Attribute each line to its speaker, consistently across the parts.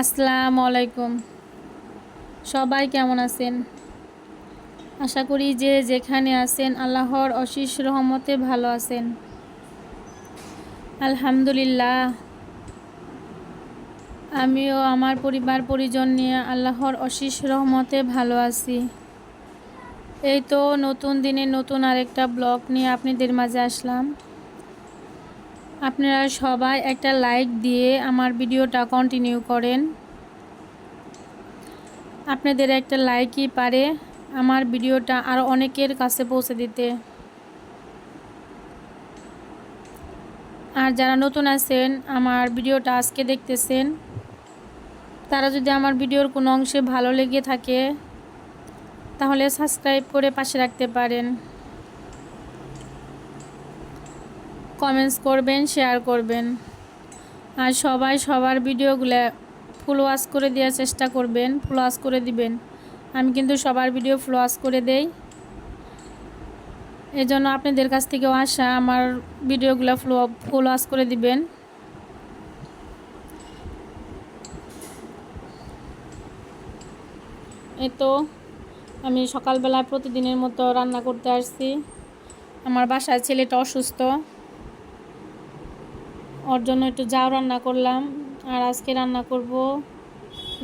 Speaker 1: আসসালামু আলাইকুম। সবাই কেমন আছেন? আশা করি যে যেখানে আছেন আল্লাহর অশেষ রহমতে ভালো আছেন। আলহামদুলিল্লাহ, আমিও আমার পরিবার পরিজন নিয়ে আল্লাহর অশেষ রহমতে ভালো আছি। এই তো নতুন দিনে নতুন আরেকটা ব্লগ নিয়ে আপনাদের মাঝে আসলাম। আপনারা সবাই একটা লাইক দিয়ে আমার ভিডিওটা কন্টিনিউ করেন। আপনাদের একটা লাইকই পারে আমার ভিডিওটা আরও অনেকের কাছে পৌঁছে দিতে। আর যারা নতুন আছেন আমার ভিডিওটা আজকে দেখতেছেন, তারা যদি আমার ভিডিওর কোনো অংশে ভালো লেগে থাকে তাহলে সাবস্ক্রাইব করে পাশে রাখতে পারেন, কমেন্টস করবেন, শেয়ার করবেন। আর সবাই সবার ভিডিওগুলো ফুল ওয়াচ করে দেওয়ার চেষ্টা করবেন, ফুল ওয়াচ করে দিবেন। আমি কিন্তু সবার ভিডিও ফুল ওয়াচ করে দেই, এজন্য আপনাদের কাছ থেকেও আশা আমার ভিডিওগুলো ফুল ওয়াচ করে দিবেন। এই তো আমি সকালবেলা প্রতিদিনের মতো রান্না করতে আসছি। আমার বাসায় ছেলেটা অসুস্থ, ওর জন্য একটু জাউ রান্না করলাম। আর আজকে রান্না করব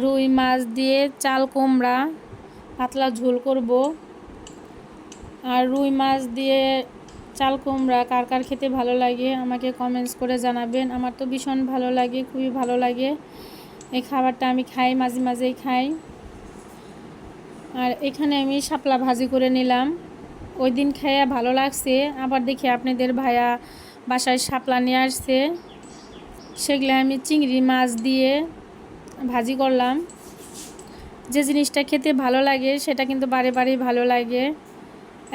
Speaker 1: রুই মাছ দিয়ে চাল কুমড়া, পাতলা ঝোল করব। আর রুই মাছ দিয়ে চাল কুমড়া কার কার খেতে ভালো লাগে আমাকে কমেন্টস করে জানাবেন। আমার তো ভীষণ ভালো লাগে, খুবই ভালো লাগে। এই খাবারটা আমি খাই, মাঝে মাঝেই খাই। আর এখানে আমি শাপলা ভাজি করে নিলাম, ওই দিন খাইয়া ভালো লাগছে। আবার দেখি আপনাদের ভাইয়া বাসায় শাপলা নিয়ে আসছে, সেগুলো আমি চিংড়ি মাছ দিয়ে ভাজি করলাম। যে জিনিসটা খেতে ভালো লাগে সেটা কিন্তু বারে বারেই ভালো লাগে।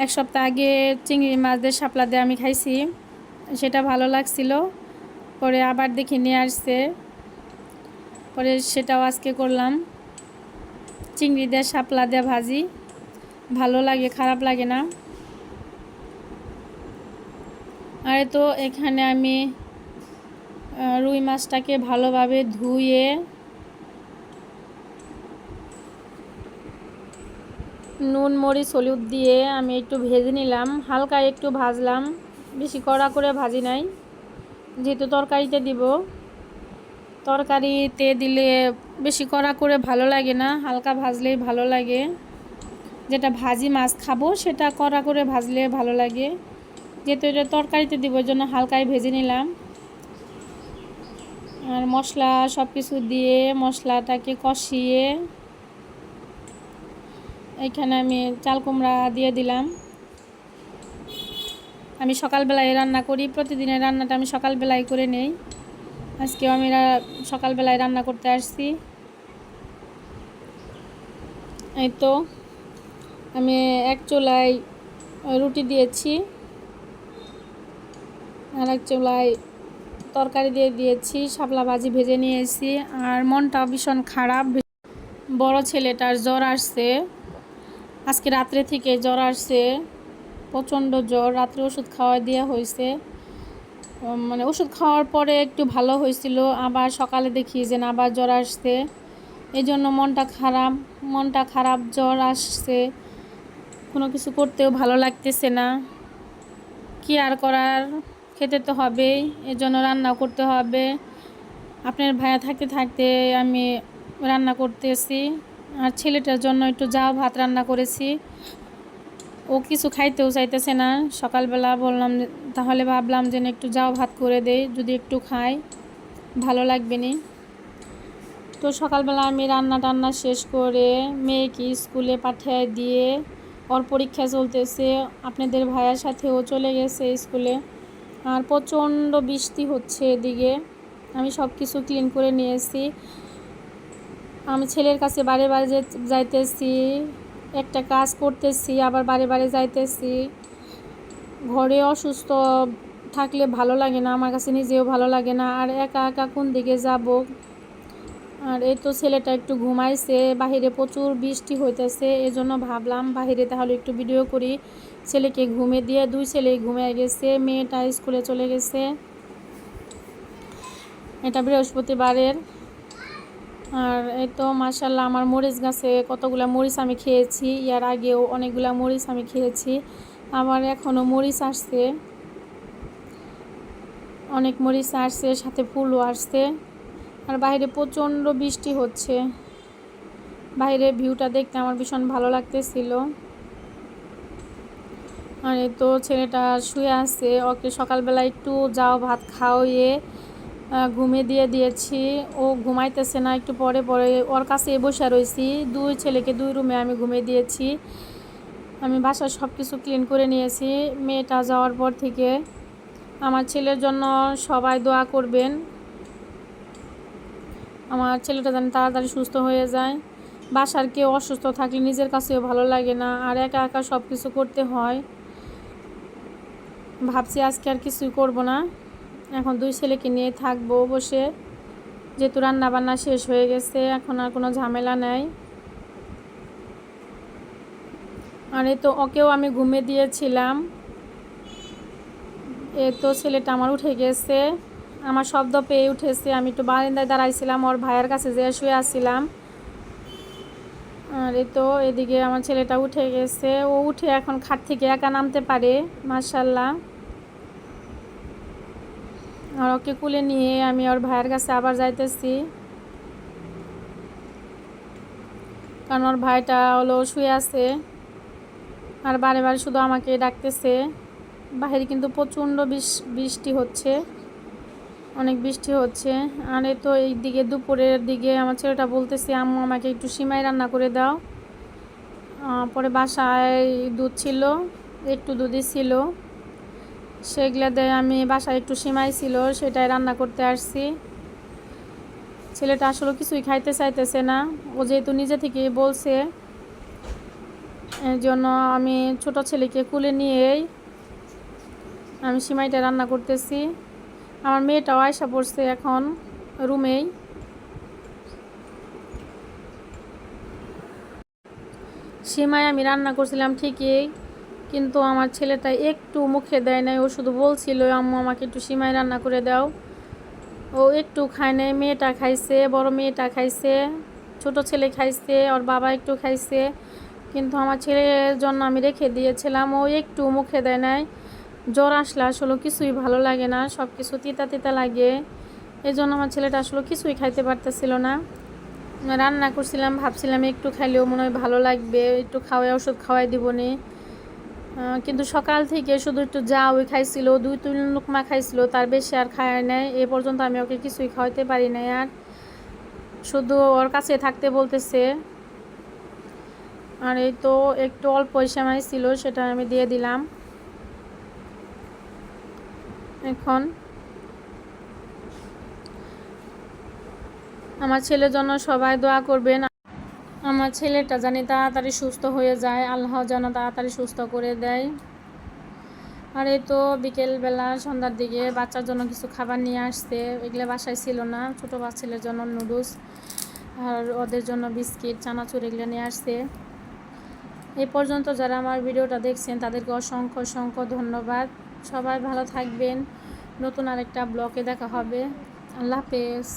Speaker 1: এক সপ্তাহ আগে চিংড়ি মাছ দিয়ে শাপলা দিয়ে আমি খাইছি, সেটা ভালো লাগছিল। পরে আবার দেখি নিয়ে আসছে, পরে সেটাও আজকে করলাম। চিংড়ি দিয়ে শাপলা দিয়ে ভাজি ভালো লাগে, খারাপ লাগে না। আর তো এখানে আমি রুই মাছটাকে ভালোভাবে ধুয়ে নুন মরিচ হলুদ দিয়ে আমি একটু ভেজে নিলাম, হালকা একটু ভাজলাম, বেশি কড়া করে ভাজি নাই, যেহেতু তরকারিতে দিব। তরকারিতে দিলে বেশি কড়া করে ভালো লাগে না, হালকা ভাজলেই ভালো লাগে। যেটা ভাজি মাছ খাবো সেটা কড়া করে ভাজলে ভালো লাগে, যেহেতু এটা তরকারিতে দিব ওই জন্য হালকাই ভেজে নিলাম। আর মশলা সব কিছু দিয়ে মশলাটাকে কষিয়ে এখানে আমি চাল কুমড়া দিয়ে দিলাম। আমি সকালবেলায় রান্না করি, প্রতিদিনের রান্নাটা আমি সকালবেলায় করে নেই। আজকেও আমি সকালবেলায় রান্না করতে আসছি। এই তো আমি এক চুলায় রুটি দিয়েছি, আর এক চুলায় তরকারি দিয়ে দিয়েছি, শাপলা ভাজি ভেজে নিয়েছি। আর মনটা ভীষণ খারাপ, বড় ছেলেটার জ্বর আসছে, আজকে রাত্রে থেকে জ্বর আসছে, প্রচণ্ড জ্বর। রাত্রে ওষুধ খাওয়া দেওয়া হয়েছে, মানে ওষুধ খাওয়ার পরে একটু ভালো হয়েছিল, আবার সকালে দেখি যে না আবার জ্বর আসছে। এই জন্য মনটা খারাপ, জ্বর আসছে, কোনো কিছু করতেও ভালো লাগতেছে না। কি আর করার, খেতে তো হবেই, এর জন্য রান্না করতে হবে। আপনার ভাইয়া থাকতে থাকতে আমি রান্না করতেছি। আর ছেলেটার জন্য একটু জাউ ভাত রান্না করেছি, ও কিছু খাইতেও চাইতেছে না। সকালবেলা বললাম, তাহলে ভাবলাম যে একটু জাউ ভাত করে দেই, যদি একটু খাই ভালো লাগবে নি। তো সকালবেলা আমি রান্না টান্না শেষ করে মেয়েকে স্কুলে পাঠিয়ে দিয়ে, ওর পরীক্ষা চলতেছে, আপনাদের ভাইয়ার সাথেও চলে গেছে স্কুলে। আর প্রচণ্ড বৃষ্টি হচ্ছে এদিকে, আমি সব কিছু ক্লিন করে নিয়েছি। আমি ছেলের কাছে বারে বারে যাইতেছি, একটা কাজ করতেছি, আবার বারে বারে যাইতেছি। ঘরে অসুস্থ থাকলে ভালো লাগে না, আমার কাছে নিজেও ভালো লাগে না। আর একা একা কোন দিকে যাব। আর এই তো ছেলেটা একটু ঘুমাইছে, বাহিরে প্রচুর বৃষ্টি হইতেছে, এজন্য ভাবলাম বাহিরে তাহলে একটু ভিডিও করি। ছেলেকে ঘুমে দিয়ে, দুই ছেলে ঘুমিয়ে গেছে, মেয়েটা স্কুলে চলে গেছে। এটা বৃহস্পতিবারের। আর এই তো মাশাআল্লাহ আমার মরিচ গাছে কতগুলা মরিচ আমি খেয়েছি, এর আগেও অনেকগুলা মরিচ আমি খেয়েছি, আবার এখনও মরিচ আসছে, অনেক মরিচ আসছে, সাথে ফুলও আসছে। আর বাইরে প্রচণ্ড বৃষ্টি হচ্ছে, বাইরে ভিউটা দেখতে আমার ভীষণ ভালো লাগতেছিল। আর এই তো ছেলেটা শুয়ে আছে, ওকে সকালবেলা একটু যাও ভাত খাওয়িয়ে ঘুমিয়ে দিয়েছি। ও ঘুমাইতেছে না, একটু পরে পরে ওর কাছে বসে রয়েছি। দুই ছেলেকে দুই রুমে আমি ঘুমিয়ে দিয়েছি। আমি বাসার সব কিছু ক্লিন করে নিয়েছি মেয়েটা যাওয়ার পর থেকে। আমার ছেলের জন্য সবাই দোয়া করবেন, আমার ছেলেটা যেন তাড়াতাড়ি সুস্থ হয়ে যায়। বাসার কেউ অসুস্থ থাকলে নিজের কাছেও ভালো লাগে না, আর একা একা সব কিছু করতে হয়। ভাবছি আজকে আর কিছুই করব না, এখন দুই ছেলেকে নিয়ে থাকবো বসে, যেহেতু রান্না বান্না শেষ হয়ে গেছে, এখন আর কোনো ঝামেলা নাই। আর এই তো ওকেও আমি ঘুমিয়ে দিয়েছিলাম। এই তো ছেলেটা আমার উঠে গেছে, আমার শব্দ পেয়ে উঠেছে। আমি একটু বারান্দায় দাঁড়াইছিলাম, ওর ভাইয়ের কাছে যেয়ে শুয়ে আসছিলাম। আর এই তো এদিকে আমার ছেলেটা উঠে গেছে, ও উঠে এখন খাট থেকে একা নামতে পারে মাশাআল্লাহ। আর ওকে কুলে নিয়ে আমি ওর ভাইয়ের কাছে আবার যাইতেছি, কারণ ওর ভাইটা হলো শুয়ে আছে আর বারে বারে শুধু আমাকে ডাকতেছে। বাইরে কিন্তু প্রচণ্ড বৃষ্টি হচ্ছে, অনেক বৃষ্টি হচ্ছে। আর এই তো এই দিকে দুপুরের দিকে আমার ছেলেটা বলতেছে আম্মু আমাকে একটু সিমাই রান্না করে দাও। পরে বাসায় দুধ ছিল, একটু দুধই ছিল, সেগুলো দিয়ে আমি বাসায় একটু সিমাই ছিল সেটাই রান্না করতে আসছি। ছেলেটা আসলে কিছুই খাইতে চাইতেছে না, ও যেহেতু নিজে থেকে বলছে, এই জন্য আমি ছোট ছেলেকে কুলে নিয়েই আমি সিমাইটা রান্না করতেছি। আমার মেয়েটাও আয়সা পড়ছে এখন রুমেই। সিমাই আমি রান্না করছিলাম ঠিকই, কিন্তু আমার ছেলেটা একটু মুখে দেয় নাই, ও শুধু বলছিল আম্মু আমাকে একটু সিমাই রান্না করে দাও। ও একটু খায় নাই, মেয়েটা খাইছে, বড় মেয়েটা খাইছে, ছোট ছেলে খাইছে, ওর বাবা একটু খাইছে, কিন্তু আমার ছেলের জন্য আমি রেখে দিয়েছিলাম, ও একটু মুখে দেয় নাই। জ্বর আসলে আসলে কিছুই ভালো লাগে না, সব কিছু তিতা তিতা লাগে, এই জন্য আমার ছেলেটা আসলে কিছুই খাইতে পারতেছিল না। রান্না করছিলাম, ভাবছিলাম একটু খাইলেও মনে হয় ভালো লাগবে, একটু খাওয়াই ওষুধ খাওয়াই দিব নি, কিন্তু সকাল থেকে শুধু একটু ওই খাইছিল, 2-3 লুকমা খাইছিল, তার বেশি আর খায় নাই। এ পর্যন্ত আমি ওকে কিছুই খাওয়াতে পারি নাই, আর শুধু ওর কাছে থাকতে বলতেছে। আর এই তো একটু অল্প সেমাই ছিল, সেটা আমি দিয়ে দিলাম। এখন আমার ছেলের জন্য সবাই দোয়া করবেন, আমার ছেলেটা জানি তাড়াতাড়ি সুস্থ হয়ে যায়, আল্লাহ যেন তাড়াতাড়ি সুস্থ করে দেয়। আর এই তো বিকেলবেলা সন্ধ্যার দিকে বাচ্চার জন্য কিছু খাবার নিয়ে আসছে, এগুলো বাসায় ছিল না, ছোটো বাচ্চাদের জন্য নুডলস আর ওদের জন্য বিস্কিট চানাচুর এগুলো নিয়ে আসছে। এই পর্যন্ত যারা আমার ভিডিওটা দেখছেন তাদেরকে অসংখ্য অসংখ্য ধন্যবাদ। সবাই ভালো থাকবেন, নতুন আরেকটা ব্লগে দেখা হবে। আল্লাহ হাফেজ।